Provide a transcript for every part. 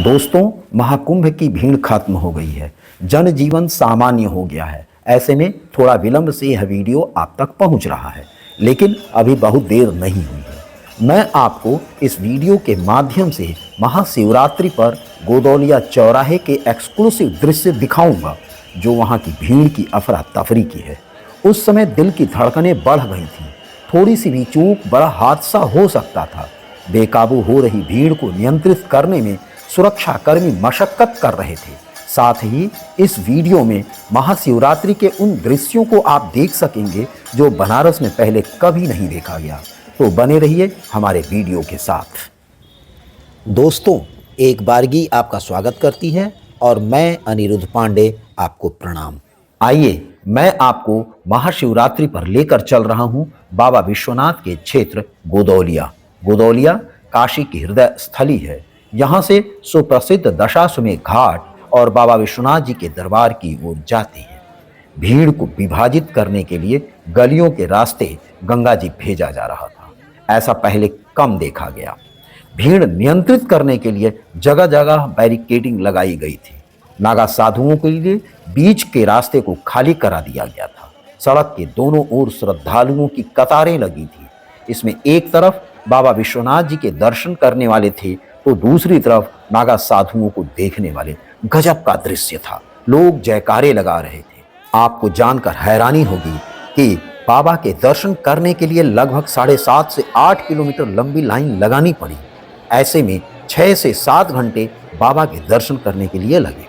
दोस्तों, महाकुंभ की भीड़ खत्म हो गई है। जनजीवन सामान्य हो गया है। ऐसे में थोड़ा विलंब से यह वीडियो आप तक पहुंच रहा है, लेकिन अभी बहुत देर नहीं हुई है। मैं आपको इस वीडियो के माध्यम से महाशिवरात्रि पर गोदौलिया चौराहे के एक्सक्लूसिव दृश्य दिखाऊंगा, जो वहां की भीड़ की अफरा तफरी की है। उस समय दिल की धड़कनें बढ़ गई थीं। थोड़ी सी भी चूक बड़ा हादसा हो सकता था। बेकाबू हो रही भीड़ को नियंत्रित करने में सुरक्षाकर्मी मशक्कत कर रहे थे। साथ ही इस वीडियो में महाशिवरात्रि के उन दृश्यों को आप देख सकेंगे जो बनारस में पहले कभी नहीं देखा गया। तो बने रहिए हमारे वीडियो के साथ। दोस्तों, एक बारगी आपका स्वागत करती है और मैं अनिरुद्ध पांडे आपको प्रणाम। आइए, मैं आपको महाशिवरात्रि पर लेकर चल रहा हूं बाबा विश्वनाथ के क्षेत्र गोदौलिया। गोदौलिया काशी की हृदय स्थली है। यहाँ से सुप्रसिद्ध दशाश्वमेध घाट और बाबा विश्वनाथ जी के दरबार की ओर जाते हैं। भीड़ को विभाजित करने के लिए गलियों के रास्ते गंगा जी भेजा जा रहा था। ऐसा पहले कम देखा गया। भीड़ नियंत्रित करने के लिए जगह जगह बैरिकेडिंग लगाई गई थी। नागा साधुओं के लिए बीच के रास्ते को खाली करा दिया गया था। सड़क के दोनों ओर श्रद्धालुओं की कतारें लगी थी। इसमें एक तरफ बाबा विश्वनाथ जी के दर्शन करने वाले थे, तो दूसरी तरफ नागा साधुओं को देखने वाले। गजब का दृश्य था। लोग जयकारे लगा रहे थे। आपको जानकर हैरानी होगी कि बाबा के दर्शन करने के लिए लगभग 7.5 से 8 किलोमीटर लंबी लाइन लगानी पड़ी। ऐसे में 6 से 7 घंटे बाबा के दर्शन करने के लिए लगे।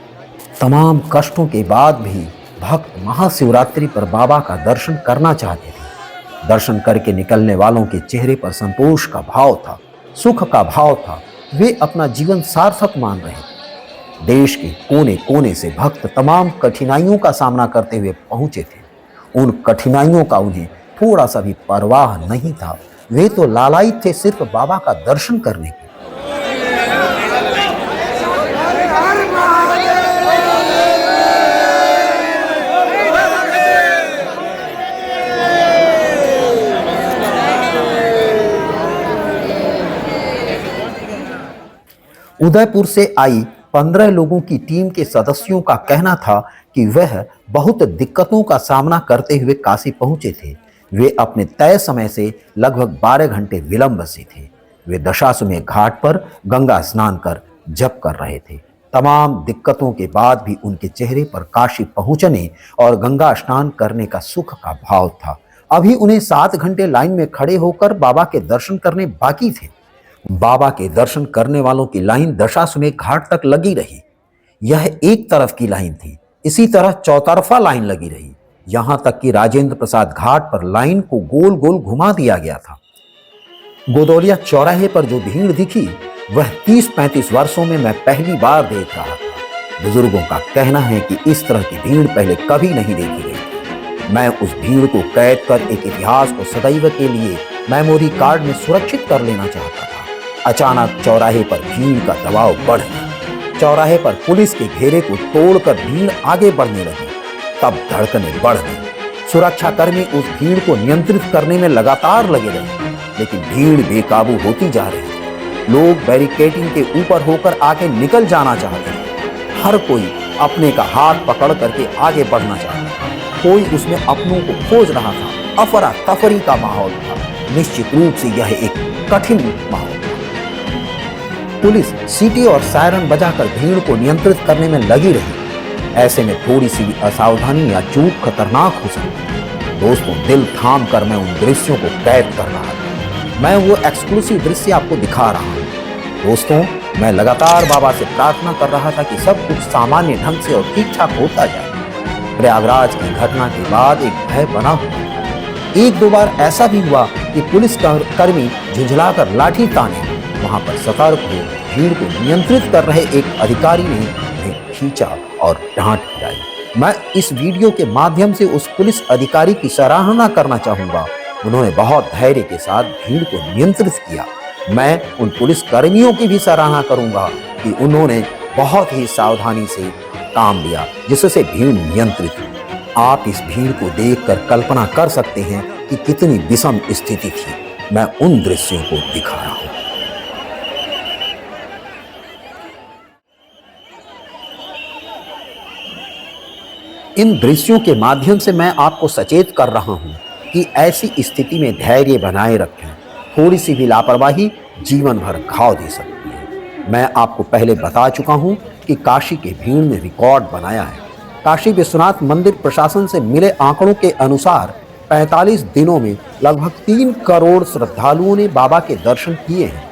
तमाम कष्टों के बाद भी भक्त महाशिवरात्रि पर बाबा का दर्शन करना चाहते थे। दर्शन करके निकलने वालों के चेहरे पर संतोष का भाव था, सुख का भाव था। वे अपना जीवन सार्थक मान रहे थे। देश के कोने कोने से भक्त तमाम कठिनाइयों का सामना करते हुए पहुंचे थे। उन कठिनाइयों का उन्हें थोड़ा सा भी परवाह नहीं था। वे तो लालायित थे सिर्फ बाबा का दर्शन करने की। उदयपुर से आई 15 लोगों की टीम के सदस्यों का कहना था कि वह बहुत दिक्कतों का सामना करते हुए काशी पहुंचे थे। वे अपने तय समय से लगभग 12 घंटे विलंब से थे। वे दशाश्वमेध घाट पर गंगा स्नान कर जप कर रहे थे। तमाम दिक्कतों के बाद भी उनके चेहरे पर काशी पहुंचने और गंगा स्नान करने का सुख का भाव था। अभी उन्हें 7 घंटे लाइन में खड़े होकर बाबा के दर्शन करने बाकी थे। बाबा के दर्शन करने वालों की लाइन दशाश्वमेध घाट तक लगी रही। यह एक तरफ की लाइन थी। इसी तरह चौतरफा लाइन लगी रही। यहां तक कि राजेंद्र प्रसाद घाट पर लाइन को गोल गोल घुमा दिया गया था। गोदौलिया चौराहे पर जो भीड़ दिखी, वह 30-35 वर्षों में मैं पहली बार देख रहा था। बुजुर्गों का कहना है कि इस तरह की भीड़ पहले कभी नहीं देखी गई थी। मैं उस भीड़ को कैद कर एक इतिहास को सदैव के लिए मेमोरी कार्ड में सुरक्षित कर लेना चाहता था। अचानक चौराहे पर भीड़ का दबाव बढ़ गया। चौराहे पर पुलिस के घेरे को तोड़कर भीड़ आगे बढ़ने लगी। तब धड़कनें बढ़ गई। सुरक्षाकर्मी उस भीड़ को नियंत्रित करने में लगातार लगे रहे, लेकिन भीड़ बेकाबू होती जा रही थी। लोग बैरिकेडिंग के ऊपर होकर आगे निकल जाना चाहते थे। हर कोई अपने का हाथ पकड़ करके आगे बढ़ना चाहता था। कोई उसमें अपनों को खोज रहा था। अफरा तफरी का माहौल था। निश्चित रूप से यह एक कठिन माहौल। पुलिस सीटी और सायरन बजाकर भीड़ को नियंत्रित करने में लगी रही। ऐसे में थोड़ी सी भी असावधानी या चूक खतरनाक हो सकती है। दोस्तों, दिल थाम कर मैं उन दृश्यों को कैद कर रहा था। मैं वो एक्सक्लूसिव दृश्य आपको दिखा रहा हूँ। दोस्तों, मैं लगातार बाबा से प्रार्थना कर रहा था कि सब कुछ सामान्य ढंग से और ठीक ठाक होता जाए। प्रयागराज की घटना के बाद एक भय बना हुआ। 1-2 बार ऐसा भी हुआ कि पुलिस कर्मी झुंझलाकर लाठी ताने वहां पर सतर्क हो भीड़ को नियंत्रित कर रहे एक अधिकारी ने उन्हें खींचा और डांट गिराई। मैं इस वीडियो के माध्यम से उस पुलिस अधिकारी की सराहना करना चाहूंगा। उन्होंने बहुत धैर्य के साथ भीड़ को नियंत्रित किया। मैं उन पुलिस कर्मियों की भी सराहना करूंगा कि उन्होंने बहुत ही सावधानी से काम लिया, जिससे भीड़ नियंत्रित हुई। आप इस भीड़ को देखकर कल्पना कर सकते हैं कि कितनी विषम स्थिति थी। मैं उन दृश्यों को दिखा रहा हूं। इन दृश्यों के माध्यम से मैं आपको सचेत कर रहा हूं कि ऐसी स्थिति में धैर्य बनाए रखें। थोड़ी सी भी लापरवाही जीवन भर घाव दे सकती है। मैं आपको पहले बता चुका हूं कि काशी के भीड़ ने रिकॉर्ड बनाया है। काशी विश्वनाथ मंदिर प्रशासन से मिले आंकड़ों के अनुसार 45 दिनों में लगभग 3 करोड़ श्रद्धालुओं ने बाबा के दर्शन किए हैं।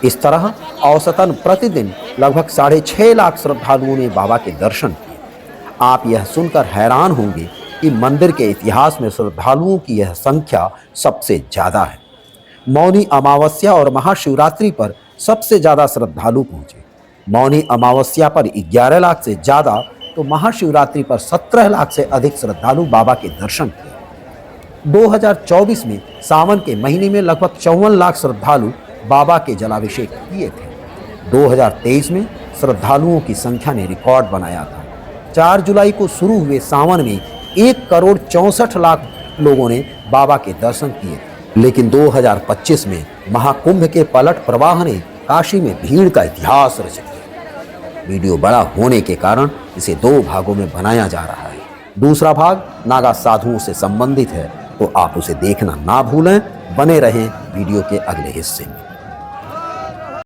इस तरह औसतन प्रतिदिन लगभग 6.5 लाख श्रद्धालुओं ने बाबा के दर्शन किए। आप यह सुनकर हैरान होंगे कि मंदिर के इतिहास में श्रद्धालुओं की यह संख्या सबसे ज़्यादा है। मौनी अमावस्या और महाशिवरात्रि पर सबसे ज़्यादा श्रद्धालु पहुँचे। मौनी अमावस्या पर 11 लाख से ज़्यादा तो महाशिवरात्रि पर 17 लाख से अधिक श्रद्धालु बाबा के दर्शन किए। 2024 में सावन के महीने में लगभग 54 लाख श्रद्धालु बाबा के जलाभिषेक किए थे। 2023 में श्रद्धालुओं की संख्या ने रिकॉर्ड बनाया था। 4 जुलाई को शुरू हुए सावन में 1 करोड़ 64 लाख लोगों ने बाबा के दर्शन किए थे। लेकिन 2025 में महाकुंभ के पलट प्रवाह ने काशी में भीड़ का इतिहास रच दिया। वीडियो बड़ा होने के कारण इसे 2 भागों में बनाया जा रहा है। दूसरा भाग नागा साधुओं से संबंधित है, तो आप उसे देखना ना भूलें। बने रहें वीडियो के अगले हिस्से में।